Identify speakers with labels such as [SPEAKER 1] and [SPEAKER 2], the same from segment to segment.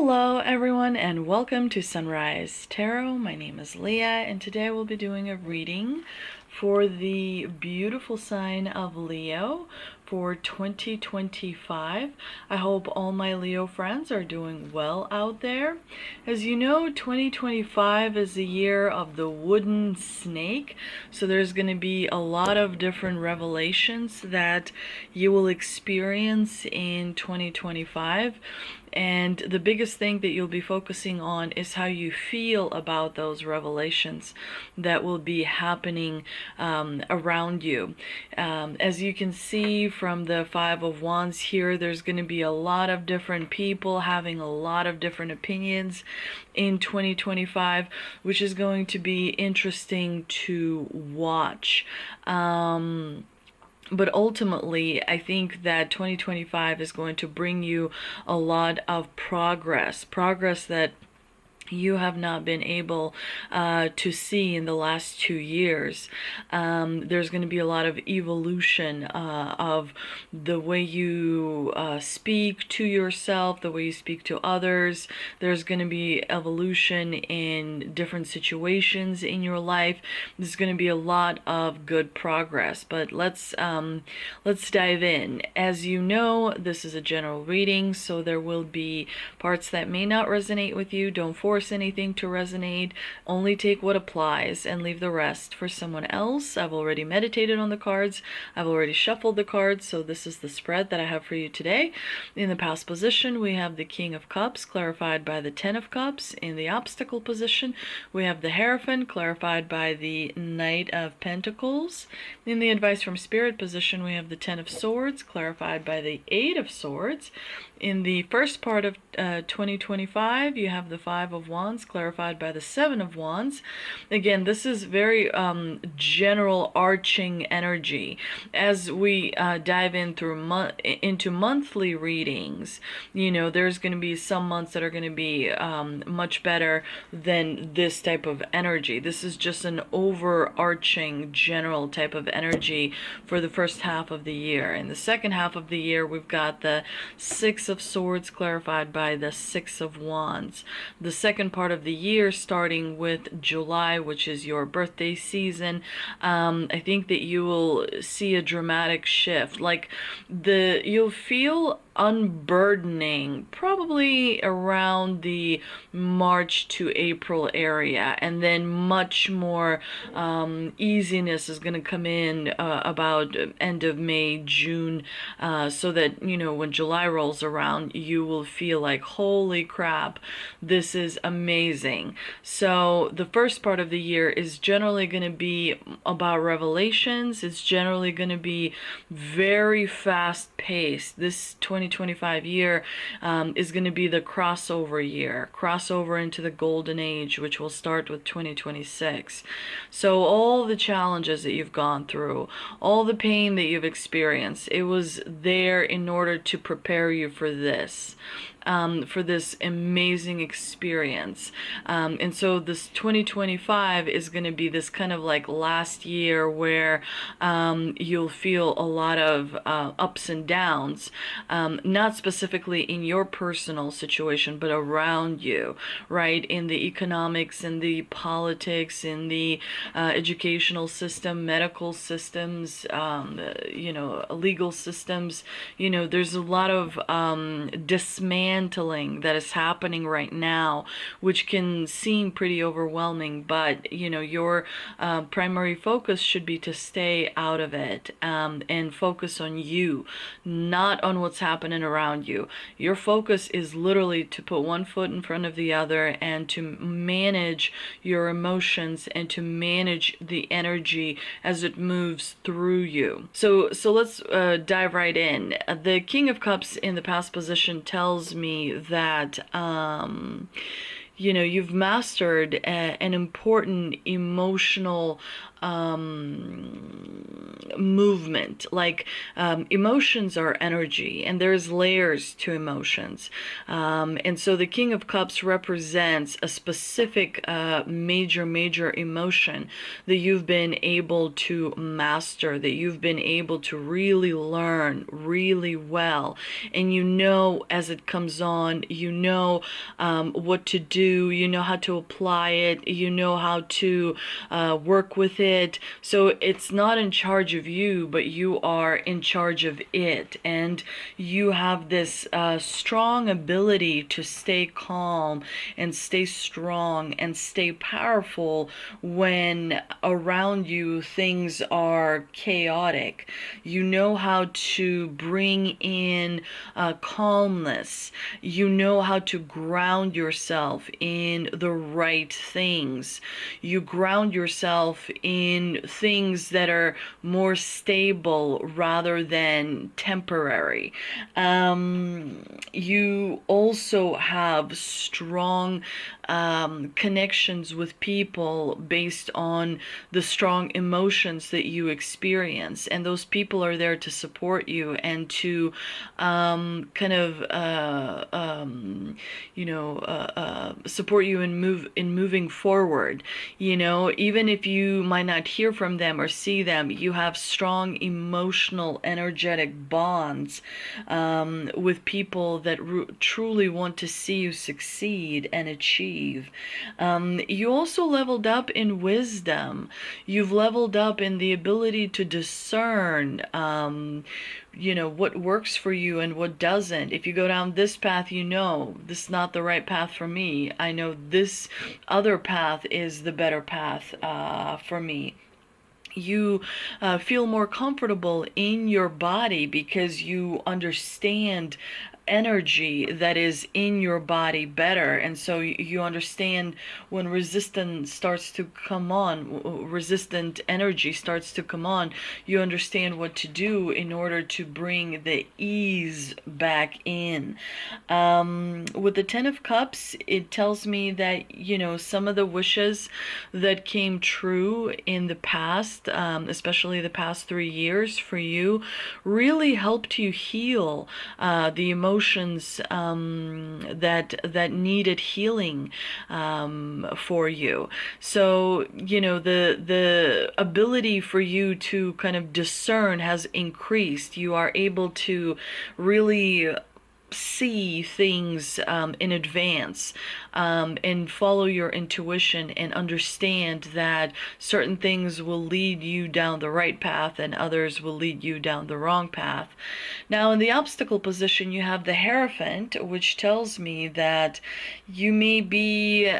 [SPEAKER 1] Hello everyone and welcome to Sunrise Tarot. My name is Leah and today we'll be doing a reading for the beautiful sign of Leo for 2025. I hope all my Leo friends are doing well out there. As you know, 2025 is the year of the wooden snake, so there's going to be a lot of different revelations that you will experience in 2025. And the biggest thing that you'll be focusing on is how you feel about those revelations that will be happening around you. As you can see from the Five of Wands here, there's going to be a lot of different people having a lot of different opinions in 2025, which is going to be interesting to watch. But ultimately, I think that 2025 is going to bring you a lot of progress that you have not been able to see in the last 2 years. There's going to be a lot of evolution of the way you speak to yourself, the way you speak to others. There's going to be evolution in different situations in your life. There's going to be a lot of good progress, but let's dive in. As you know, this is a general reading, so there will be parts that may not resonate with you. Don't force anything to resonate. Only take what applies and leave the rest for someone else. I've already meditated on the cards. I've already shuffled the cards, so this is the spread that I have for you today. In the past position, we have the King of Cups, clarified by the Ten of Cups. In the obstacle position, we have the Hierophant, clarified by the Knight of Pentacles. In the advice from Spirit position, we have the Ten of Swords, clarified by the Eight of Swords. In the first part of 2025, you have the Five of Wands, clarified by the Seven of Wands. Again, this is very general arching energy. As we dive in into monthly readings, you know, there's going to be some months that are going to be much better than this type of energy. This is just an overarching general type of energy for the first half of the year. In the second half of the year, we've got the Six of Swords, clarified by the Six of Wands. The second part of the year, starting with July, which is your birthday season, I think that you will see a dramatic shift. Like you'll feel unburdening probably around the March to April area, and then much more easiness is going to come in about end of May, June, so that, you know, when July rolls around, you will feel like, holy crap, this is amazing. So the first part of the year is generally going to be about revelations. It's generally going to be very fast paced. This 2025 year is going to be the crossover into the golden age, which will start with 2026. So all the challenges that you've gone through, all the pain that you've experienced, it was there in order to prepare you for this amazing experience. And so this 2025 is going to be this kind of like last year where you'll feel a lot of ups and downs, not specifically in your personal situation, but around you, right? In the economics, in the politics, in the educational system, medical systems, you know, legal systems. You know, there's a lot of dismantling that is happening right now, which can seem pretty overwhelming, but you know, your primary focus should be to stay out of it and focus on you, not on what's happening around you. Your focus is literally to put one foot in front of the other and to manage your emotions and to manage the energy as it moves through you. So let's dive right in. The King of Cups in the past position tells me that you know, you've mastered an important emotional movement. Like emotions are energy, and there's layers to emotions. And so the King of Cups represents a specific major emotion that you've been able to master, that you've been able to really learn really well. And you know, as it comes on, you know what to do, you know how to apply it, you know how to work with it. So it's not in charge of you, but you are in charge of it. And you have this strong ability to stay calm and stay strong and stay powerful when around you things are chaotic. You know how to bring in calmness. You know how to ground yourself in the right things. You ground yourself in things that are more stable rather than temporary. You also have strong connections with people based on the strong emotions that you experience, and those people are there to support you and to kind of support you in moving forward. You know, even if you might not hear from them or see them, you have strong emotional energetic bonds with people that truly want to see you succeed and achieve. You also leveled up in wisdom. You've leveled up in the ability to discern what works for you and what doesn't. If you go down this path, you know this is not the right path for me. I know this other path is the better path for me. You feel more comfortable in your body because you understand energy that is in your body better, and so you understand when resistance starts to come on, resistant energy starts to come on, you understand what to do in order to bring the ease back in. With the Ten of Cups, it tells me that some of the wishes that came true in the past, especially the past 3 years for you, really helped you heal the emotions that needed healing for you. So the ability for you to kind of discern has increased. You are able to really see things in advance, and follow your intuition and understand that certain things will lead you down the right path and others will lead you down the wrong path. Now, in the obstacle position, you have the Hierophant, which tells me that you may be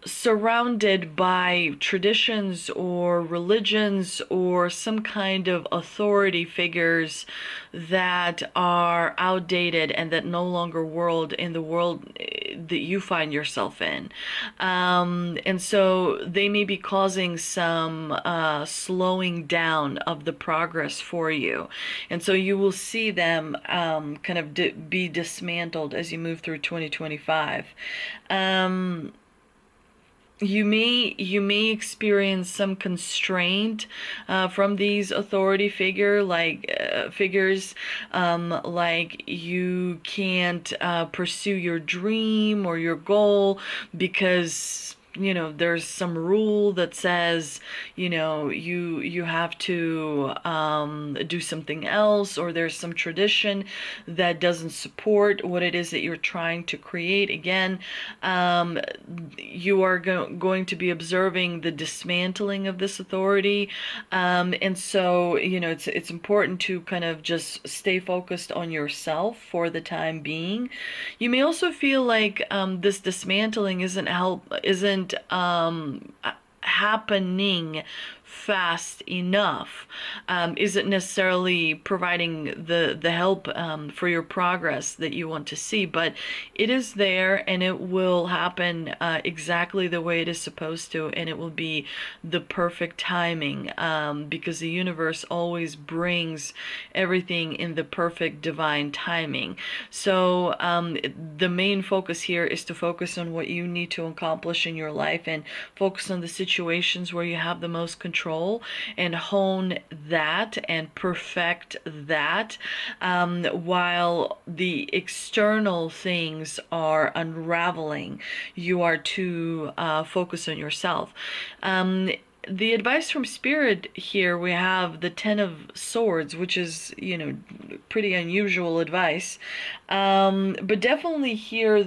[SPEAKER 1] surrounded by traditions or religions or some kind of authority figures that are outdated and that no longer world in the world that you find yourself in. And so they may be causing some slowing down of the progress for you. And so you will see them kind of be dismantled as you move through 2025. You may experience some constraint from these authority figures, like you can't pursue your dream or your goal because there's some rule that says you have to do something else, or there's some tradition that doesn't support what it is that you're trying to create. Again, you are going to be observing the dismantling of this authority, and so it's important to kind of just stay focused on yourself for the time being. You may also feel like this dismantling isn't happening fast enough, isn't necessarily providing the help for your progress that you want to see, but it is there, and it will happen exactly the way it is supposed to, and it will be the perfect timing, because the universe always brings everything in the perfect divine timing. So the main focus here is to focus on what you need to accomplish in your life, and focus on the situations where you have the most control, and hone that and perfect that, while the external things are unraveling. You are to focus on yourself. The advice from Spirit here, we have the Ten of Swords, which is, pretty unusual advice. But definitely here,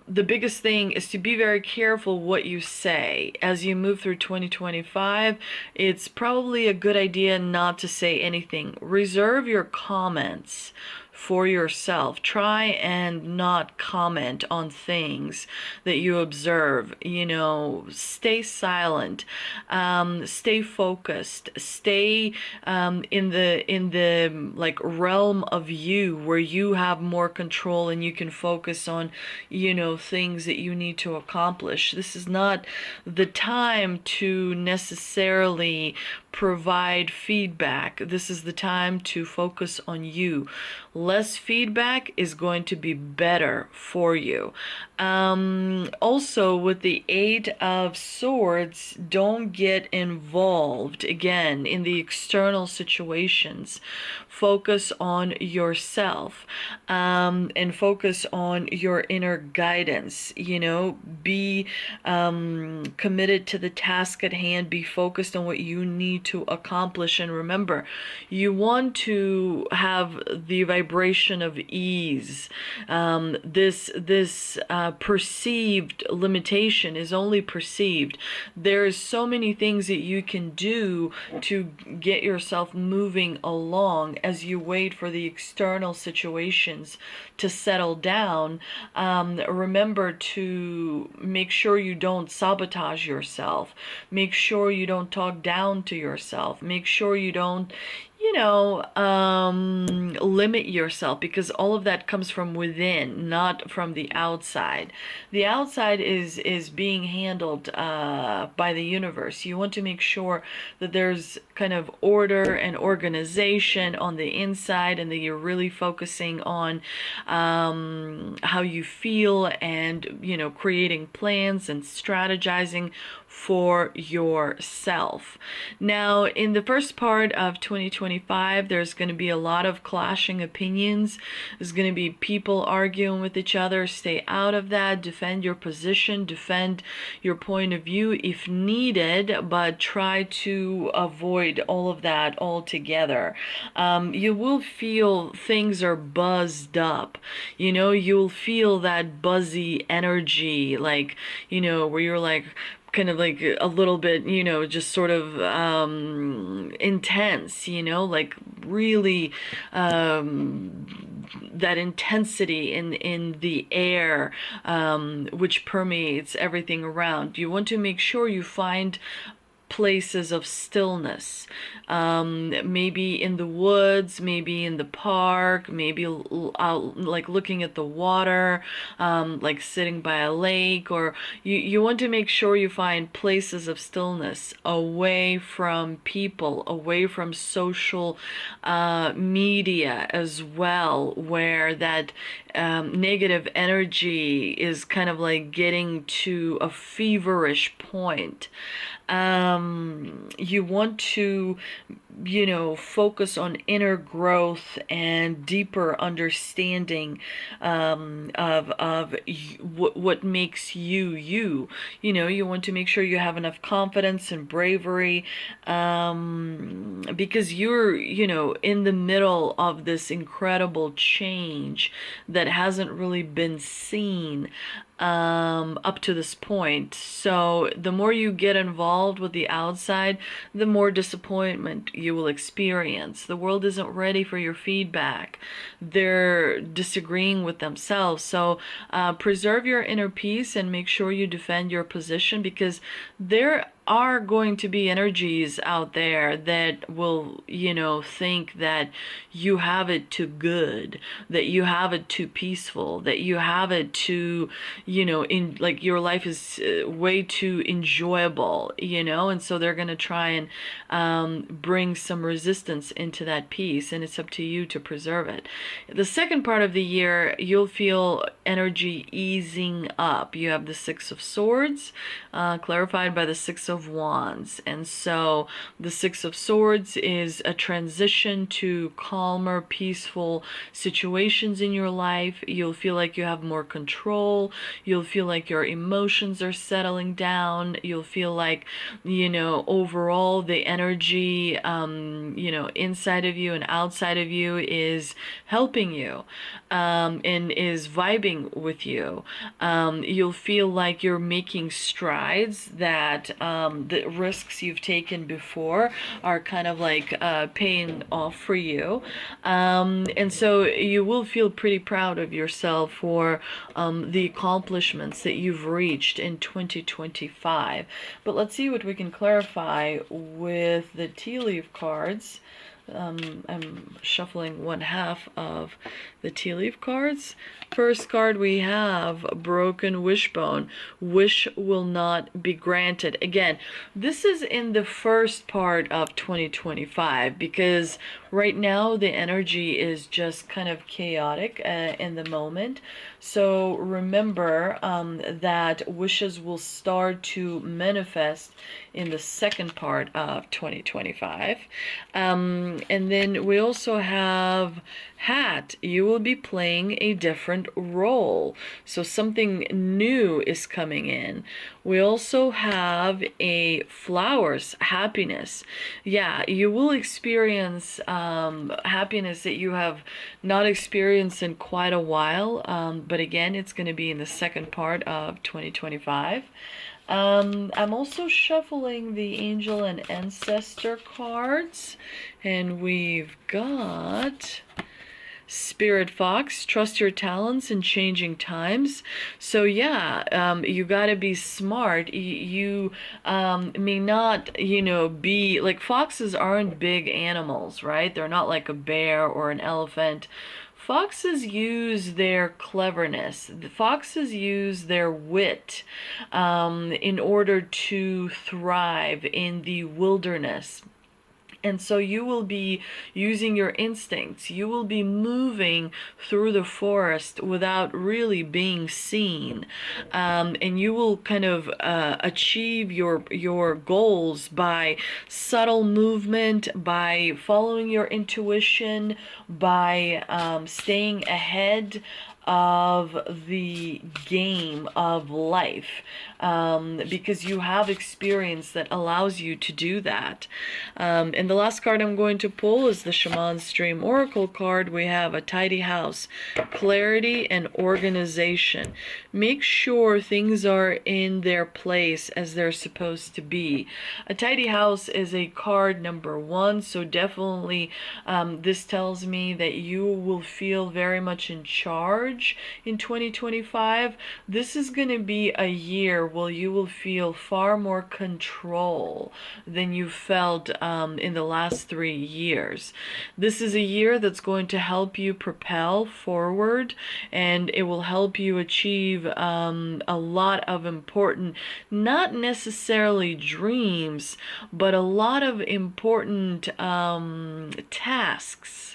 [SPEAKER 1] the biggest thing is to be very careful what you say. As you move through 2025, it's probably a good idea not to say anything. Reserve your comments for yourself. Try and not comment on things that you observe. Stay silent, stay focused, stay in the like realm of you, where you have more control and you can focus on things that you need to accomplish. This is not the time to necessarily provide feedback. This is the time to focus on you. Less feedback is going to be better for you. Also, with the Eight of Swords, don't get involved again in the external situations. Focus on yourself, and focus on your inner guidance. Be committed to the task at hand. Be focused on what you need to accomplish. And remember, you want to have the vibration of ease. This perceived limitation is only perceived. There's so many things that you can do to get yourself moving along as you wait for the external situations to settle down. Remember to make sure you don't sabotage yourself. Make sure you don't talk down to yourself. Make sure you don't limit yourself, because all of that comes from within, not from the outside. The outside is being handled by the universe. You want to make sure that there's kind of order and organization on the inside, and that you're really focusing on how you feel, and creating plans and strategizing for yourself. Now, in the first part of 2025, there's going to be a lot of clashing opinions. There's going to be people arguing with each other. Stay out of that. Defend your position. Defend your point of view if needed, but try to avoid all of that altogether. You will feel things are buzzed up. You'll feel that buzzy energy, like, where you're like, kind of like a little bit, just sort of intense, like really that intensity in the air, which permeates everything around. You want to make sure you find places of stillness, maybe in the woods, maybe in the park, maybe out like looking at the water, like sitting by a lake, or you want to make sure you find places of stillness away from people, away from social media as well, where that negative energy is kind of like getting to a feverish point. You want to, focus on inner growth and deeper understanding of what makes you you. You want to make sure you have enough confidence and bravery, because you're, in the middle of this incredible change that hasn't really been seen up to this point. So the more you get involved with the outside, the more disappointment you will experience. The world isn't ready for your feedback. They're disagreeing with themselves. So preserve your inner peace and make sure you defend your position, because there are going to be energies out there that will, think that you have it too good, that you have it too peaceful, that you have it too, in like your life is way too enjoyable, and so they're going to try and bring some resistance into that peace, and it's up to you to preserve it. The second part of the year, you'll feel energy easing up. You have the Six of Swords, clarified by the Six of Wands. And so the Six of Swords is a transition to calmer, peaceful situations in your life. You'll feel like you have more control. You'll feel like your emotions are settling down. You'll feel like, overall the energy, inside of you and outside of you is helping you, and is vibing with you. You'll feel like you're making strides, that the risks you've taken before are kind of like paying off for you. And so you will feel pretty proud of yourself for the accomplishments that you've reached in 2025. But let's see what we can clarify with the tea leaf cards. I'm shuffling one half of the tea leaf cards. First card we have broken wishbone. Wish will not be granted. Again, this is in the first part of 2025, because right now the energy is just kind of chaotic in the moment. So remember that wishes will start to manifest in the second part of 2025. And then we also have hat. You will be playing a different role. So something new is coming in. We also have a flowers, happiness. Yeah, you will experience happiness that you have not experienced in quite a while. But again, it's going to be in the second part of 2025. I'm also shuffling the angel and ancestor cards, and we've got Spirit Fox, trust your talents in changing times. So yeah, you got to be smart. You may not, be like, foxes aren't big animals, right? They're not like a bear or an elephant. Foxes use their cleverness. The foxes use their wit in order to thrive in the wilderness. And so you will be using your instincts. You will be moving through the forest without really being seen. And you will kind of achieve your goals by subtle movement, by following your intuition, by staying ahead of the game of life, because you have experience that allows you to do that. And the last card I'm going to pull is the Shaman's Dream Oracle card. We have a tidy house, clarity and organization. Make sure things are in their place as they're supposed to be. A tidy house is a card number 1, so definitely this tells me that you will feel very much in charge in 2025. This is going to be a year where you will feel far more control than you felt in the last 3 years. This is a year that's going to help you propel forward, and it will help you achieve a lot of important, not necessarily dreams, but a lot of important tasks.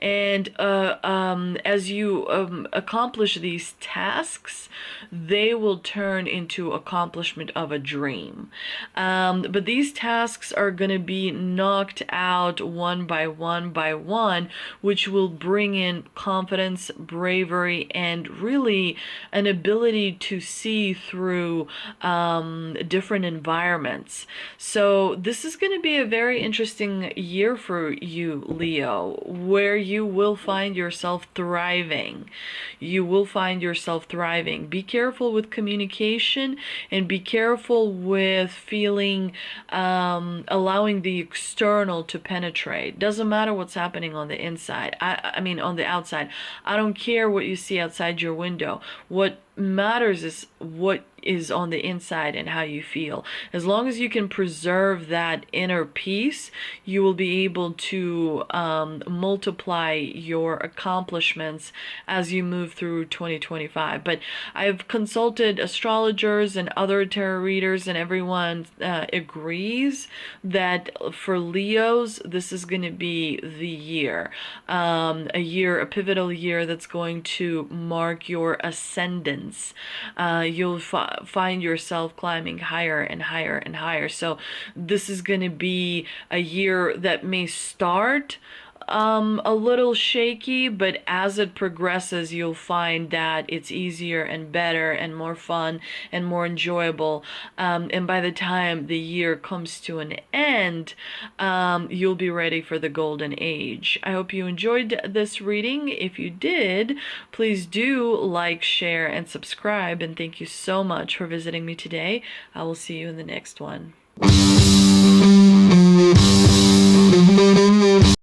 [SPEAKER 1] And as you accomplish these tasks, they will turn into accomplishment of a dream. But these tasks are going to be knocked out one by one, which will bring in confidence, bravery, and really an ability to see through different environments. So this is going to be a very interesting year for you, Leo, where you will find yourself thriving. You will find yourself thriving. Be careful with communication, and be careful with feeling, allowing the external to penetrate. Doesn't matter what's happening on the inside. I mean, on the outside. I don't care what you see outside your window. What matters is what is on the inside and how you feel. As long as you can preserve that inner peace, you will be able to multiply your accomplishments as you move through 2025. But I've consulted astrologers and other tarot readers, and everyone agrees that for Leos, this is going to be the year. A pivotal year that's going to mark your ascendance. You'll find yourself climbing higher and higher and higher. So this is going to be a year that may start a little shaky, but as it progresses, you'll find that it's easier and better and more fun and more enjoyable. And by the time the year comes to an end, you'll be ready for the golden age. I hope you enjoyed this reading. If you did, please do like, share, and subscribe. And thank you so much for visiting me today. I will see you in the next one.